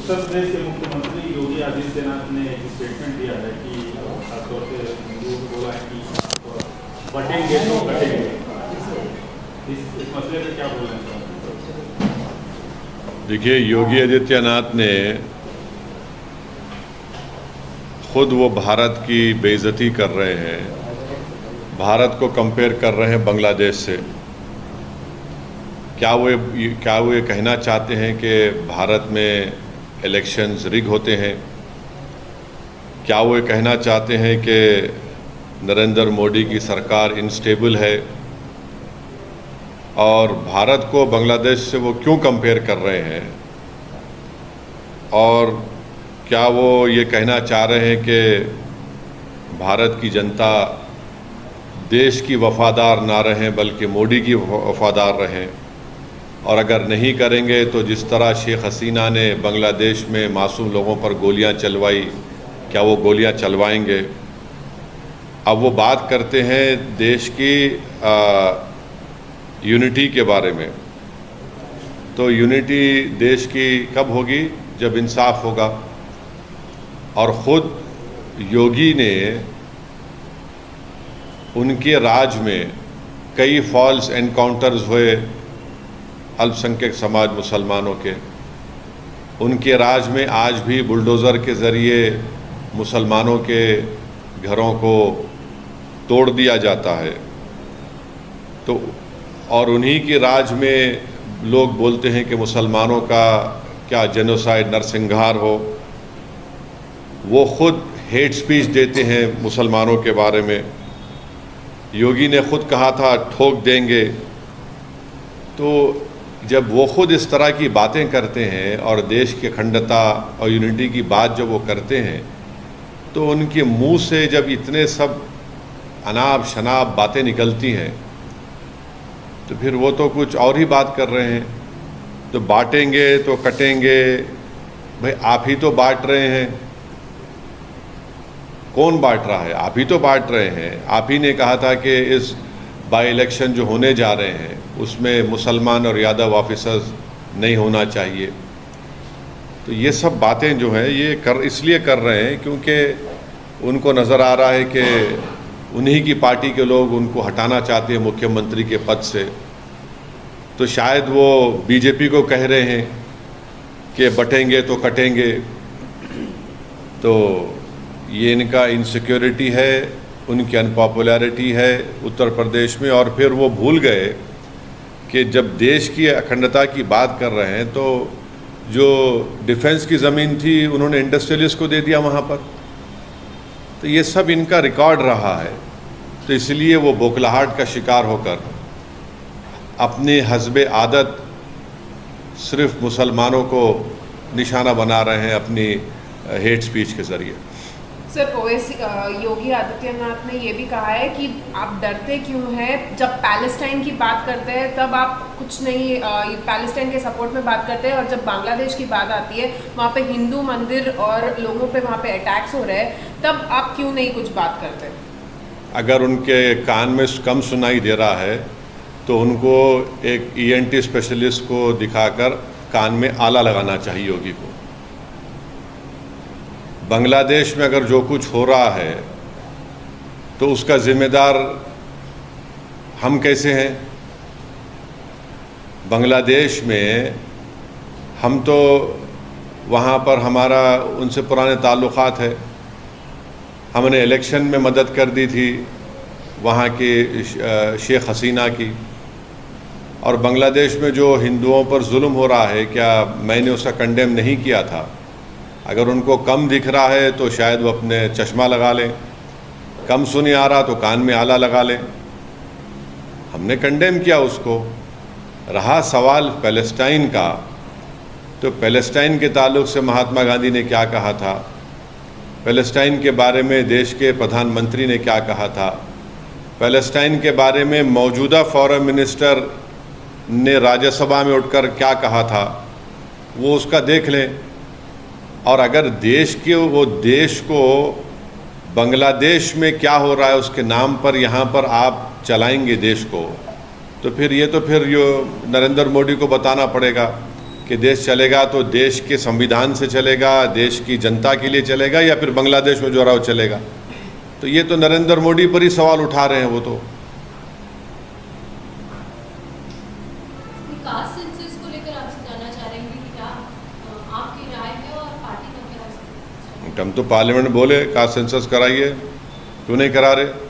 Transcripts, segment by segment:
उत्तर प्रदेश के मुख्यमंत्री योगी आदित्यनाथ ने एक स्टेटमेंट दिया है कि खासतौर से हिंदुओं को बोला है कि बटेंगे तो कटेंगे। इस मसले पर क्या बोल रहे हैं? देखिए, योगी आदित्यनाथ ने खुद वो भारत की बेइज्जती कर रहे हैं, भारत को कंपेयर कर रहे हैं बांग्लादेश से। क्या वो ये कहना चाहते हैं कि भारत में इलेक्शंस रिग होते हैं? क्या वो ये कहना चाहते हैं कि नरेंद्र मोदी की सरकार इनस्टेबल है? और भारत को बांग्लादेश से वो क्यों कंपेयर कर रहे हैं? और क्या वो ये कहना चाह रहे हैं कि भारत की जनता देश की वफादार ना रहें बल्कि मोदी की वफादार रहें? और अगर नहीं करेंगे तो जिस तरह शेख हसीना ने बांग्लादेश में मासूम लोगों पर गोलियां चलवाई, क्या वो गोलियां चलवाएंगे? अब वो बात करते हैं देश की यूनिटी के बारे में। तो यूनिटी देश की कब होगी? जब इंसाफ होगा। और ख़ुद योगी ने उनके राज में कई फॉल्स एनकाउंटर्स हुए अल्पसंख्यक समाज मुसलमानों के। उनके राज में आज भी बुलडोज़र के ज़रिए मुसलमानों के घरों को तोड़ दिया जाता है। तो और उन्हीं के राज में लोग बोलते हैं कि मुसलमानों का क्या जेनोसाइड नरसंहार हो। वो खुद हेट स्पीच देते हैं मुसलमानों के बारे में। योगी ने खुद कहा था ठोक देंगे। तो जब वो खुद इस तरह की बातें करते हैं और देश की अखंडता और यूनिटी की बात जब वो करते हैं, तो उनके मुंह से जब इतने सब अनाप शनाप बातें निकलती हैं तो फिर वो तो कुछ और ही बात कर रहे हैं। तो बांटेंगे तो कटेंगे, भाई आप ही तो बांट रहे हैं। कौन बांट रहा है? आप ही तो बांट रहे हैं। आप ही ने कहा था कि इस बाई इलेक्शन जो होने जा रहे हैं उसमें मुसलमान और यादव ऑफिसर्स नहीं होना चाहिए। तो ये सब बातें जो हैं ये इसलिए कर रहे हैं क्योंकि उनको नज़र आ रहा है कि उन्हीं की पार्टी के लोग उनको हटाना चाहते हैं मुख्यमंत्री के पद से। तो शायद वो बीजेपी को कह रहे हैं कि बटेंगे तो कटेंगे। तो ये इनका इनसिक्योरिटी है, उनकी अनपॉपुलैरिटी है उत्तर प्रदेश में। और फिर वो भूल गए कि जब देश की अखंडता की बात कर रहे हैं तो जो डिफेंस की ज़मीन थी उन्होंने इंडस्ट्रियलिस्ट को दे दिया वहाँ पर। तो ये सब इनका रिकॉर्ड रहा है। तो इसलिए वो बौखलाहट का शिकार होकर अपनी हस्बे आदत सिर्फ मुसलमानों को निशाना बना रहे हैं अपनी हेट स्पीच के ज़रिए। सर, ओवैसी योगी आदित्यनाथ ने ये भी कहा है कि आप डरते क्यों हैं? जब पैलेस्टाइन की बात करते हैं तब आप कुछ नहीं पैलेस्टाइन के सपोर्ट में बात करते हैं, और जब बांग्लादेश की बात आती है वहाँ पे हिंदू मंदिर और लोगों पे वहाँ पे अटैक्स हो रहे हैं, तब आप क्यों नहीं कुछ बात करते? अगर उनके कान में कम सुनाई दे रहा है तो उनको एक ENT स्पेशलिस्ट को दिखाकर कान में आला लगाना चाहिए योगी को। बांग्लादेश में अगर जो कुछ हो रहा है तो उसका जिम्मेदार हम कैसे हैं? बांग्लादेश में हम तो वहाँ पर हमारा उनसे पुराने ताल्लुक़ात है। हमने इलेक्शन में मदद कर दी थी वहाँ की शेख हसीना की। और बांग्लादेश में जो हिंदुओं पर जुल्म हो रहा है, क्या मैंने उसका कंडेम नहीं किया था? अगर उनको कम दिख रहा है तो शायद वो अपने चश्मा लगा लें, कम सुनी आ रहा तो कान में आला लगा लें। हमने कंडेम किया उसको। रहा सवाल पैलेस्टाइन का, तो पैलेस्टाइन के ताल्लुक़ से महात्मा गांधी ने क्या कहा था, पैलेस्टाइन के बारे में देश के प्रधानमंत्री ने क्या कहा था, पैलेस्टाइन के बारे में मौजूदा फॉरेन मिनिस्टर ने राज्यसभा में उठकर क्या कहा था, वो उसका देख लें। और अगर देश को बांग्लादेश में क्या हो रहा है उसके नाम पर यहाँ पर आप चलाएंगे देश को, तो फिर ये नरेंद्र मोदी को बताना पड़ेगा कि देश चलेगा तो देश के संविधान से चलेगा, देश की जनता के लिए चलेगा, या फिर बांग्लादेश में जो रहा वो चलेगा। तो ये तो नरेंद्र मोदी पर ही सवाल उठा रहे हैं वो तो। कास्ट सेंसस को लेकर आपसे जानना चाह रहे हैं कि क्या आपकी राय है और पार्टी का क्या राय है? हम तो पार्लियामेंट बोले कास्ट सेंसस कराइए, क्यों नहीं करा रहे?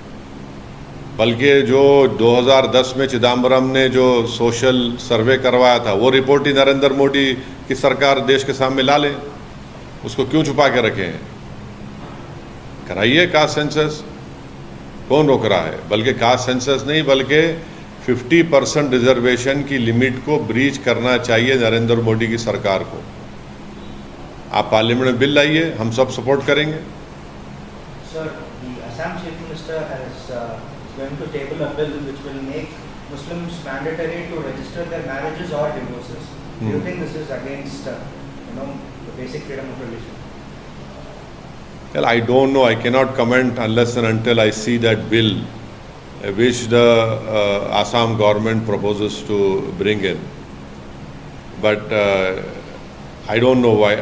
बल्कि जो 2010 में चिदम्बरम ने जो सोशल सर्वे करवाया था वो रिपोर्ट ही नरेंद्र मोदी की सरकार देश के सामने ला ले, उसको क्यों छुपा के रखे हैं? कराइए कास्ट सेंसस, कौन रोक रहा है? बल्कि कास्ट सेंसस नहीं, बल्कि 50% रिजर्वेशन की लिमिट को ब्रीच करना चाहिए नरेंद्र मोदी की सरकार को। आप पार्लियामेंट में बिल लाइए, हम सब सपोर्ट करेंगे। Sir, the Assam Chief Minister is going to table a bill which will make Muslims mandatory to register their marriages or divorces. Do you think this is against, the basic freedom of religion? Well, I don't know. I cannot comment unless and until I see that bill which the Assam government proposes to bring in. But I don't know why.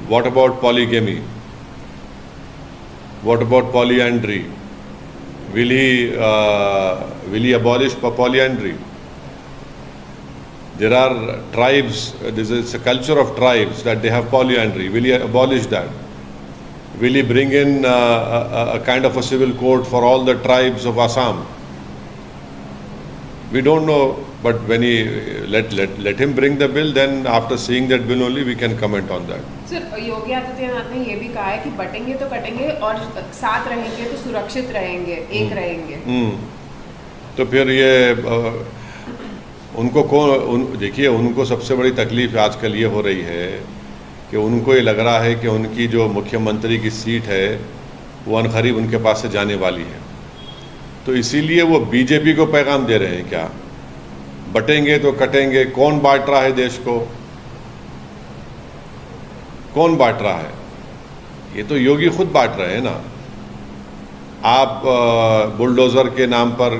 What about polygamy? What about polyandry? Will he abolish polyandry? There are tribes. It's a culture of tribes that they have polyandry. Will he abolish that? Will he bring in a kind of a civil code for all the tribes of Assam? We don't know, but when he let him bring the bill, then after seeing that bill only we can comment on that. Sir, Yogi Adityanath ने ये भी कहा है कि बटेंगे तो कटेंगे और साथ रहेंगे तो सुरक्षित रहेंगे, एक रहेंगे। तो फिर ये उनको देखिए, उनको सबसे बड़ी तकलीफ आजकल ये हो रही है कि उनको ये लग रहा है कि उनकी जो मुख्यमंत्री की सीट है वो अनकरीब उनके पास से जाने वाली है। तो इसीलिए वो बीजेपी को पैगाम दे रहे हैं, क्या बटेंगे तो कटेंगे। कौन बांट रहा है देश को? कौन बांट रहा है? ये तो योगी खुद बांट रहे हैं ना। आप बुलडोज़र के नाम पर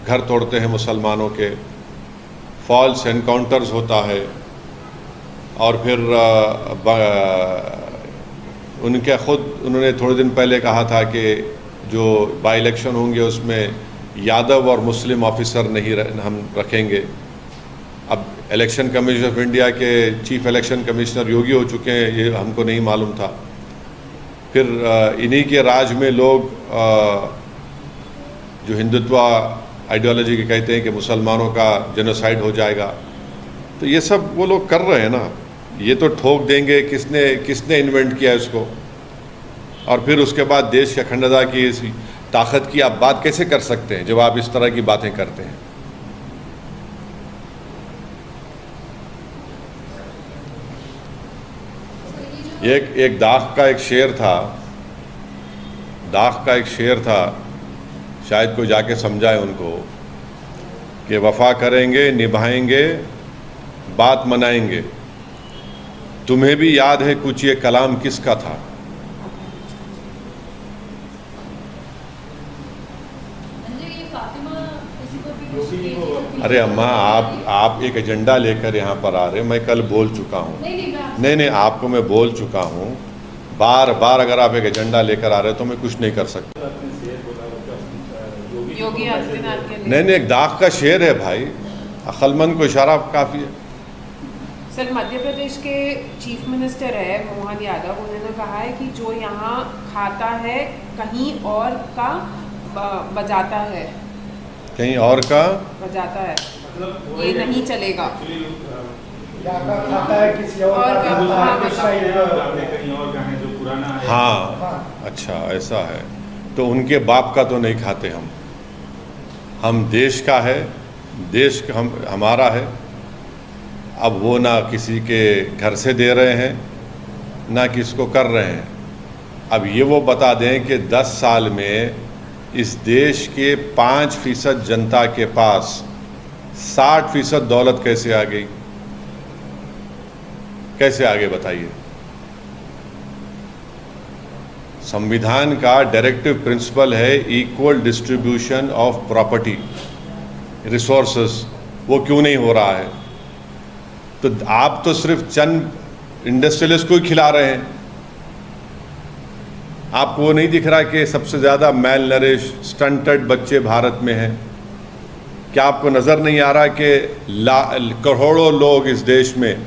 घर तोड़ते हैं मुसलमानों के, फॉल्स एनकाउंटर्स होता है, और फिर उन्होंने थोड़े दिन पहले कहा था कि जो बाई इलेक्शन होंगे उसमें यादव और मुस्लिम ऑफिसर नहीं हम रखेंगे। अब इलेक्शन कमीशन ऑफ इंडिया के चीफ इलेक्शन कमिश्नर योगी हो चुके हैं, ये हमको नहीं मालूम था। फिर इन्हीं के राज में लोग जो हिंदुत्व आइडियोलॉजी के कहते हैं कि मुसलमानों का जेनोसाइड हो जाएगा। तो ये सब वो लोग कर रहे हैं ना। ये तो ठोक देंगे किसने इन्वेंट किया इसको, और फिर उसके बाद देश की अखंडता की इस ताकत की आप बात कैसे कर सकते हैं जब आप इस तरह की बातें करते हैं? एक दाख का एक शेर था, शायद कोई जाके समझाए उनको कि वफा करेंगे, निभाएंगे, बात मनाएंगे। तुम्हें भी याद है कुछ ये कलाम किसका था? अरे अम्मा, आप एक एजेंडा लेकर यहाँ पर आ रहे हैं। मैं कल बोल चुका हूँ। नहीं, आपको मैं बोल चुका हूँ। बार बार अगर आप एक एजेंडा लेकर आ रहे हो तो मैं कुछ नहीं कर सकता। योगी आदित्यनाथ के लिए नहीं, एक दाग का शेर है भाई, अक्लमंद को इशारा काफ़ी है। सर, मध्य प्रदेश के चीफ मिनिस्टर है मोहन यादव, उन्होंने कहा है कि जो यहाँ खाता है कहीं और का बजाता है, कहीं और का बजाता है, मतलब ये नहीं चलेगा। खाता है किसी और का, कहीं और का है जो पुराना है। हाँ, अच्छा ऐसा है। तो उनके बाप का तो नहीं खाते हम देश का है, देश हमारा है। अब वो ना किसी के घर से दे रहे हैं ना किसको कर रहे हैं। अब ये वो बता दें कि 10 साल में इस देश के 5% जनता के पास 60% दौलत कैसे आ गई? कैसे आगे बताइए? संविधान का डायरेक्टिव प्रिंसिपल है equal distribution of property resources. वो क्यों नहीं हो रहा है? तो आप तो सिर्फ चंद इंडस्ट्रियलिस्ट को ही खिला रहे हैं। आपको वो नहीं दिख रहा कि सबसे ज़्यादा मेल नरिश स्टंटेड बच्चे भारत में हैं? क्या आपको नज़र नहीं आ रहा कि करोड़ों लोग इस देश में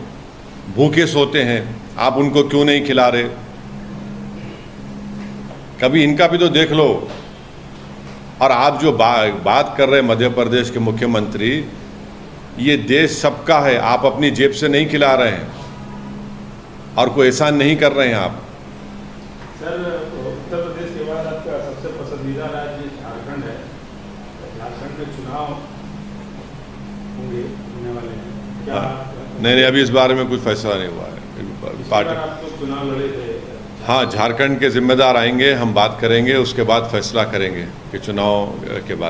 भूखे सोते हैं, आप उनको क्यों नहीं खिला रहे? कभी इनका भी तो देख लो। और आप जो बात कर रहे हैं मध्य प्रदेश के मुख्यमंत्री, ये देश सबका है, आप अपनी जेब से नहीं खिला रहे हैं और कोई एहसान नहीं कर रहे हैं आप। सर, उत्तर प्रदेश के बाद आपका सबसे पसंदीदा राज्य झारखंड है। झारखंड में चुनाव होंगे, होने वाले हैं क्या? नहीं, अभी इस बारे में कुछ फैसला नहीं हुआ है। पार्टी आप तो चुनाव लड़े थे। हाँ, झारखंड के जिम्मेदार आएंगे, हम बात करेंगे, उसके बाद फैसला करेंगे कि चुनाव के बारे में।